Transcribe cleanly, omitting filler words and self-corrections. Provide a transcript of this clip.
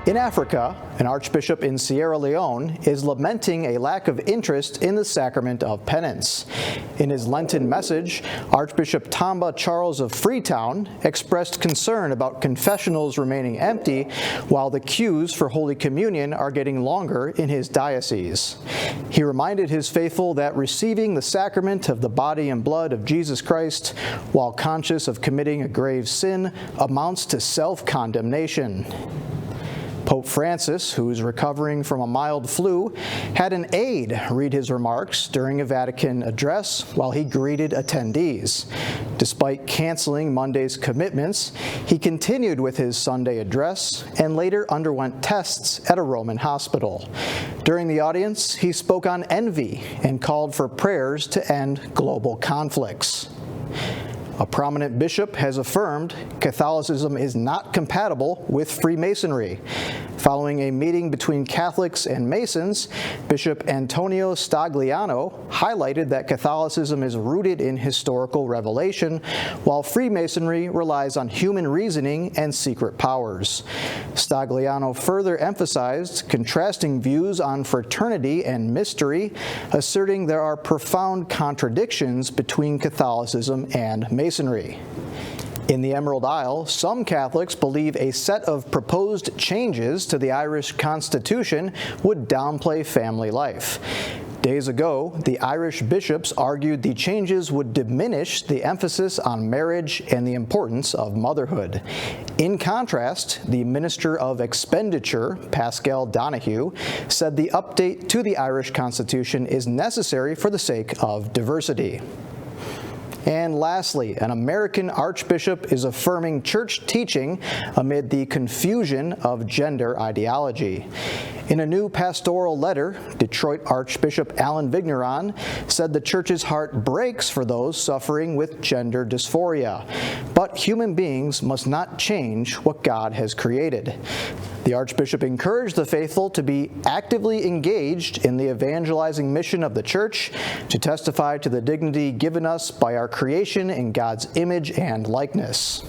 In Africa, an archbishop in Sierra Leone is lamenting a lack of interest in the sacrament of penance. In his Lenten message, Archbishop Tamba Charles of Freetown expressed concern about confessionals remaining empty while the queues for Holy Communion are getting longer in his diocese. He reminded his faithful that receiving the sacrament of the body and blood of Jesus Christ while conscious of committing a grave sin amounts to self-condemnation. Pope Francis, who is recovering from a mild flu, had an aide read his remarks during a Vatican address while he greeted attendees. Despite canceling Monday's commitments, he continued with his Sunday address and later underwent tests at a Roman hospital. During the audience, he spoke on envy and called for prayers to end global conflicts. A prominent bishop has affirmed Catholicism is not compatible with Freemasonry. Following a meeting between Catholics and Masons, Bishop Antonio Stagliano highlighted that Catholicism is rooted in historical revelation, while Freemasonry relies on human reasoning and secret powers. Stagliano further emphasized contrasting views on fraternity and mystery, asserting there are profound contradictions between Catholicism and Masonry. In the Emerald Isle, some Catholics believe a set of proposed changes to the Irish Constitution would downplay family life. Days ago, the Irish bishops argued the changes would diminish the emphasis on marriage and the importance of motherhood. In contrast, the Minister of Expenditure, Pascal Donoghue, said the update to the Irish Constitution is necessary for the sake of diversity. And lastly, an American archbishop is affirming church teaching amid the confusion of gender ideology. In a new pastoral letter, Detroit Archbishop Alan Vigneron said the church's heart breaks for those suffering with gender dysphoria, but human beings must not change what God has created. The Archbishop encouraged the faithful to be actively engaged in the evangelizing mission of the Church, to testify to the dignity given us by our creation in God's image and likeness.